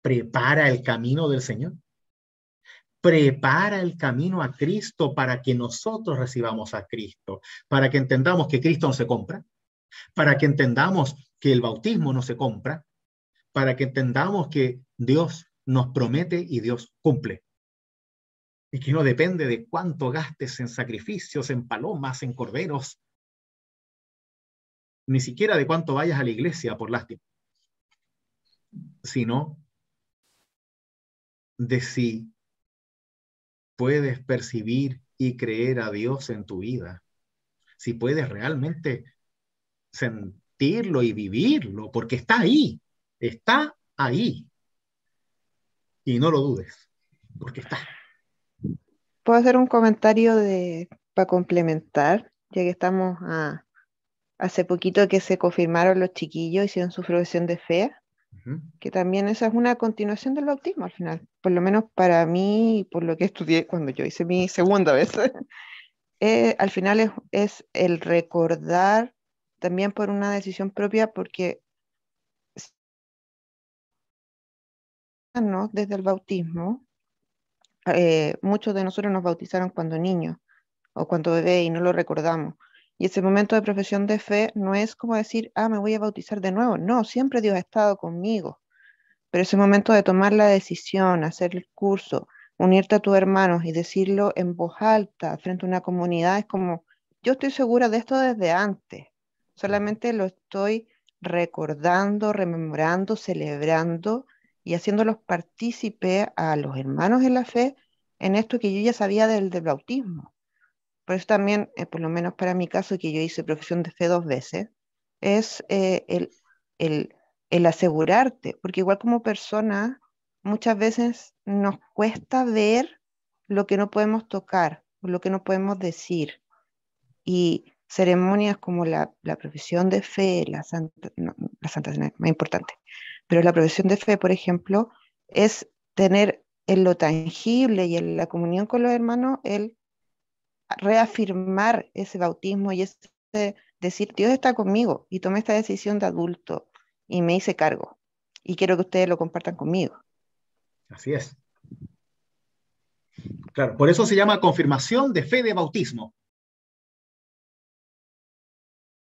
prepara el camino del Señor? Prepara el camino a Cristo para que nosotros recibamos a Cristo, para que entendamos que Cristo no se compra, para que entendamos que el bautismo no se compra, para que entendamos que Dios nos promete y Dios cumple. Y que no depende de cuánto gastes en sacrificios, en palomas, en corderos, ni siquiera de cuánto vayas a la iglesia por lástima, sino de si puedes percibir y creer a Dios en tu vida, si puedes realmente sentirlo y vivirlo, porque está ahí, y no lo dudes, porque está. ¿Puedo hacer un comentario para complementar? Ya que estamos hace poquito que se confirmaron los chiquillos, hicieron su profesión de fe, que también esa es una continuación del bautismo al final, por lo menos para mí, por lo que estudié cuando yo hice mi segunda vez. Al final es el recordar también por una decisión propia, porque ¿no? Desde el bautismo, muchos de nosotros nos bautizaron cuando niños o cuando bebé y no lo recordamos. Y ese momento de profesión de fe no es como decir, me voy a bautizar de nuevo. No, siempre Dios ha estado conmigo. Pero ese momento de tomar la decisión, hacer el curso, unirte a tus hermanos y decirlo en voz alta frente a una comunidad, es como, yo estoy segura de esto desde antes. Solamente lo estoy recordando, rememorando, celebrando y haciéndolos partícipe a los hermanos en la fe en esto que yo ya sabía del bautismo. Por eso también, por lo menos para mi caso, que yo hice profesión de fe 2 veces, es el asegurarte, porque igual como persona, muchas veces nos cuesta ver lo que no podemos tocar, lo que no podemos decir. Y ceremonias como la profesión de fe, la Santa Cena es más importante, pero la profesión de fe, por ejemplo, es tener en lo tangible y en la comunión con los hermanos el reafirmar ese bautismo y ese decir, Dios está conmigo y tomé esta decisión de adulto y me hice cargo y quiero que ustedes lo compartan conmigo. Así es. Claro, por eso se llama confirmación de fe de bautismo.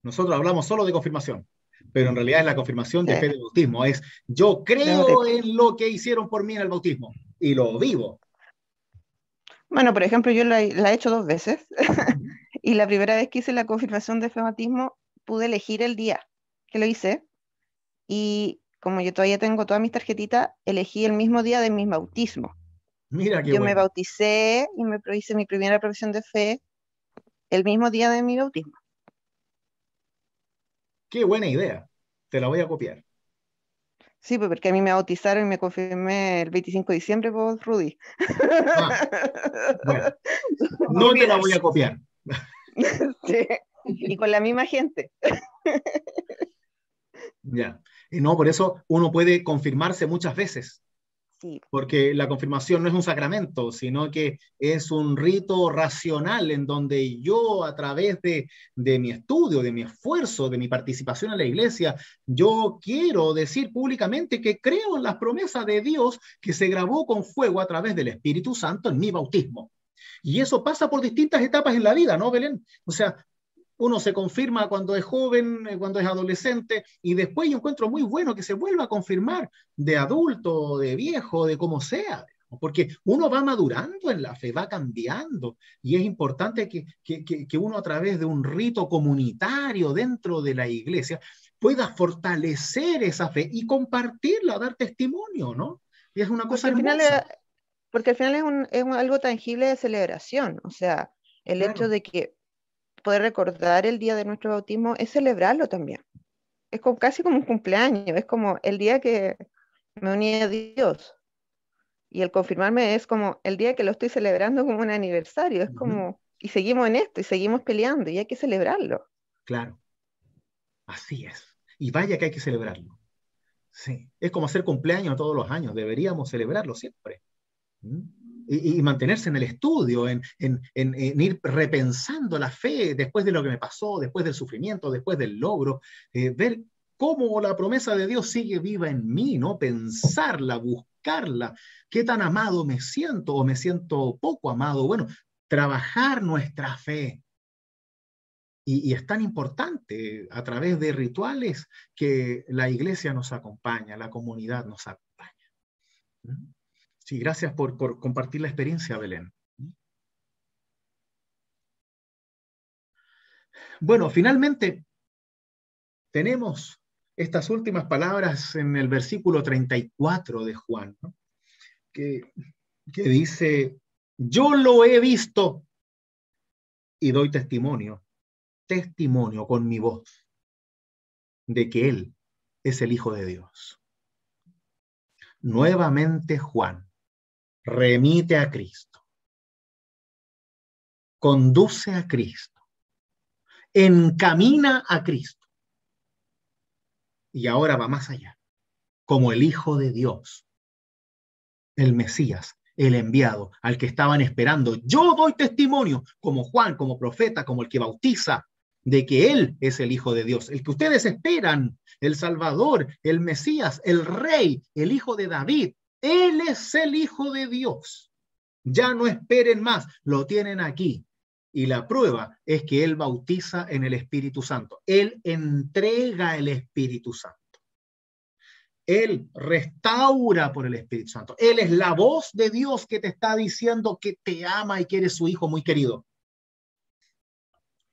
Nosotros hablamos solo de confirmación, pero en realidad es la confirmación de fe de bautismo. Es, yo creo en lo que hicieron por mí en el bautismo y lo vivo. Bueno, por ejemplo, yo la he hecho 2 veces y la primera vez que hice la confirmación de fe de bautismo pude elegir el día que lo hice y como yo todavía tengo todas mis tarjetitas, elegí el mismo día de mi bautismo. Mira qué yo bueno. Me bauticé y me hice mi primera profesión de fe el mismo día de mi bautismo. Qué buena idea. Te la voy a copiar. Sí, pues porque a mí me bautizaron y me confirmé el 25 de diciembre por Rudy. Bueno, no te la voy a copiar. Sí, y con la misma gente. Ya. Y no, por eso uno puede confirmarse muchas veces. Sí. Porque la confirmación no es un sacramento, sino que es un rito racional en donde yo, a través de mi estudio, de mi esfuerzo, de mi participación en la iglesia, yo quiero decir públicamente que creo en las promesas de Dios que se grabó con fuego a través del Espíritu Santo en mi bautismo. Y eso pasa por distintas etapas en la vida, ¿no, Belén? O sea, uno se confirma cuando es joven, cuando es adolescente, y después yo encuentro muy bueno que se vuelva a confirmar de adulto, de viejo, de como sea, porque uno va madurando en la fe, va cambiando, y es importante que uno a través de un rito comunitario dentro de la iglesia pueda fortalecer esa fe y compartirla, dar testimonio, ¿no? Y es una cosa hermosa. Porque al final es algo tangible de celebración, o sea, el Claro. hecho de que poder recordar el día de nuestro bautismo es celebrarlo también. Es como, casi como un cumpleaños, es como el día que me uní a Dios. Y el confirmarme es como el día que lo estoy celebrando como un aniversario, es como, y seguimos en esto, y seguimos peleando, y hay que celebrarlo. Claro, así es. Y vaya que hay que celebrarlo. Sí, es como hacer cumpleaños todos los años, deberíamos celebrarlo siempre. Y mantenerse en el estudio, en ir repensando la fe después de lo que me pasó, después del sufrimiento, después del logro, ver cómo la promesa de Dios sigue viva en mí, ¿no? Pensarla, buscarla, qué tan amado me siento o me siento poco amado. Bueno, trabajar nuestra fe. Y es tan importante a través de rituales que la iglesia nos acompaña, la comunidad nos acompaña. Sí, gracias por compartir la experiencia, Belén. Bueno, finalmente tenemos estas últimas palabras en el versículo 34 de Juan, ¿no? que dice, yo lo he visto y doy testimonio con mi voz, de que Él es el Hijo de Dios. Nuevamente Juan remite a Cristo, conduce a Cristo, encamina a Cristo, y ahora va más allá, como el Hijo de Dios, el Mesías, el enviado, al que estaban esperando. Yo doy testimonio, como Juan, como profeta, como el que bautiza, de que Él es el Hijo de Dios, el que ustedes esperan, el Salvador, el Mesías, el Rey, el Hijo de David. Él es el Hijo de Dios. Ya no esperen más, lo tienen aquí. Y la prueba es que Él bautiza en el Espíritu Santo. Él entrega el Espíritu Santo. Él restaura por el Espíritu Santo. Él es la voz de Dios que te está diciendo que te ama y que eres su hijo muy querido.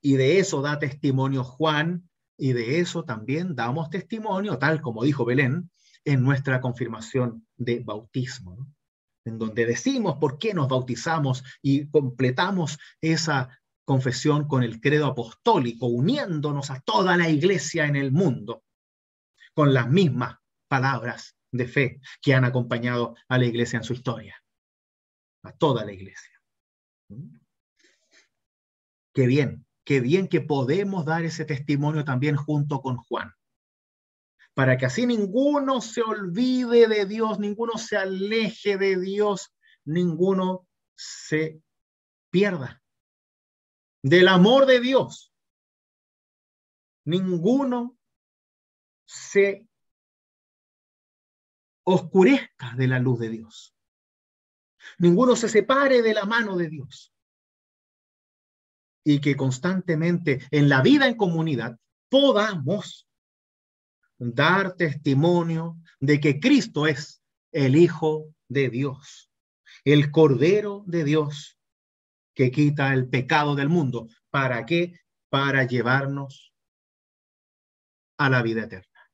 Y de eso da testimonio Juan, y de eso también damos testimonio, tal como dijo Belén, en nuestra confirmación de bautismo, ¿no? En donde decimos por qué nos bautizamos y completamos esa confesión con el credo apostólico, uniéndonos a toda la iglesia en el mundo, con las mismas palabras de fe que han acompañado a la iglesia en su historia, a toda la iglesia. Qué bien que podemos dar ese testimonio también junto con Juan, para que así ninguno se olvide de Dios, ninguno se aleje de Dios, ninguno se pierda del amor de Dios, ninguno se oscurezca de la luz de Dios, ninguno se separe de la mano de Dios, y que constantemente en la vida en comunidad podamos dar testimonio de que Cristo es el Hijo de Dios, el Cordero de Dios que quita el pecado del mundo. ¿Para qué? Para llevarnos a la vida eterna,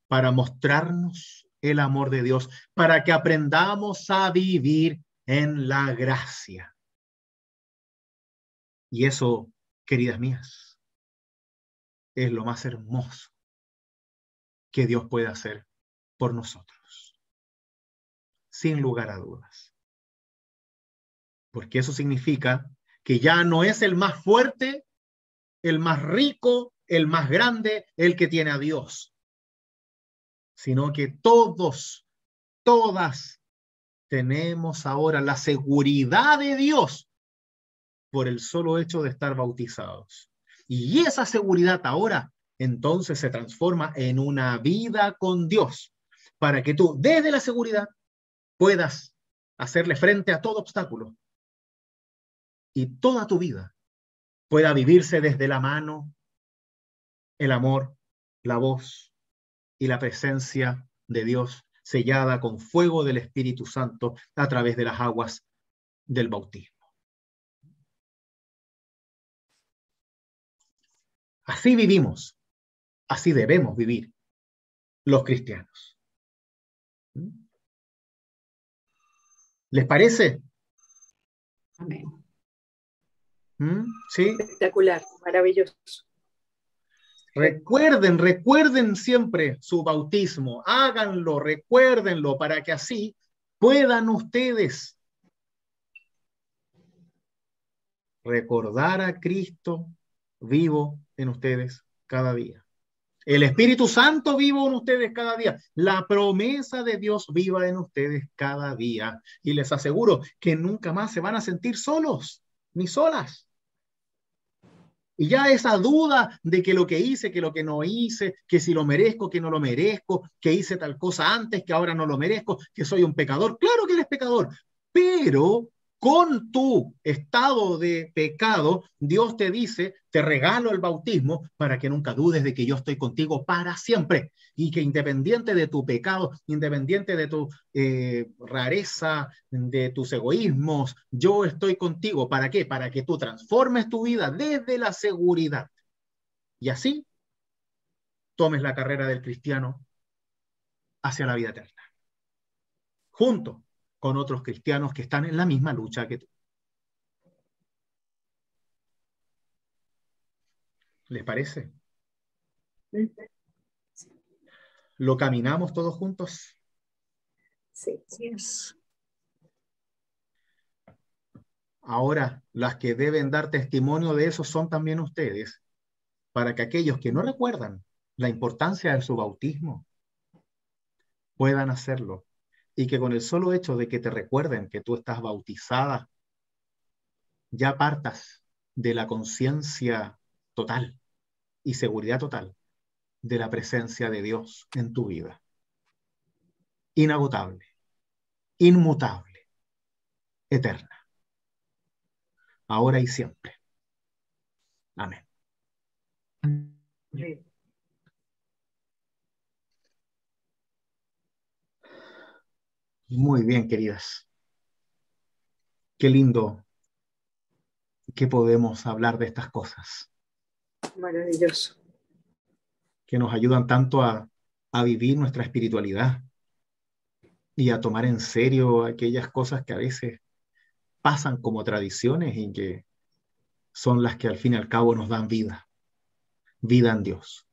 para mostrarnos el amor de Dios, para que aprendamos a vivir en la gracia. Y eso, queridas mías, es lo más hermoso que Dios puede hacer por nosotros, sin lugar a dudas. Porque eso significa que ya no es el más fuerte, el más rico, el más grande, el que tiene a Dios, sino que todas tenemos ahora la seguridad de Dios por el solo hecho de estar bautizados. Y esa seguridad ahora entonces se transforma en una vida con Dios, para que tú desde la seguridad puedas hacerle frente a todo obstáculo y toda tu vida pueda vivirse desde la mano, el amor, la voz y la presencia de Dios sellada con fuego del Espíritu Santo a través de las aguas del bautismo. Así vivimos, así debemos vivir los cristianos. ¿Les parece? Amén. ¿Sí? Espectacular, maravilloso. Recuerden siempre su bautismo, háganlo, recuérdenlo, para que así puedan ustedes recordar a Cristo vivo en ustedes cada día. El Espíritu Santo vivo en ustedes cada día. La promesa de Dios viva en ustedes cada día. Y les aseguro que nunca más se van a sentir solos, ni solas. Y ya esa duda de que lo que hice, que lo que no hice, que si lo merezco, que no lo merezco, que hice tal cosa antes, que ahora no lo merezco, que soy un pecador. Claro que eres pecador, pero con tu estado de pecado, Dios te dice, te regalo el bautismo para que nunca dudes de que yo estoy contigo para siempre. Y que independiente de tu pecado, independiente de tu rareza, de tus egoísmos, yo estoy contigo. ¿Para qué? Para que tú transformes tu vida desde la seguridad. Y así tomes la carrera del cristiano hacia la vida eterna. Junto con otros cristianos que están en la misma lucha que tú. ¿Les parece? ¿Lo caminamos todos juntos? Sí. Yes. Ahora, las que deben dar testimonio de eso son también ustedes, para que aquellos que no recuerdan la importancia de su bautismo puedan hacerlo. Y que con el solo hecho de que te recuerden que tú estás bautizada, ya partas de la conciencia total y seguridad total de la presencia de Dios en tu vida. Inagotable, inmutable, eterna. Ahora y siempre. Amén. Sí. Muy bien, queridas. Qué lindo que podemos hablar de estas cosas, Maravilloso. que nos ayudan tanto a vivir nuestra espiritualidad y a tomar en serio aquellas cosas que a veces pasan como tradiciones y que son las que al fin y al cabo nos dan vida, vida en Dios.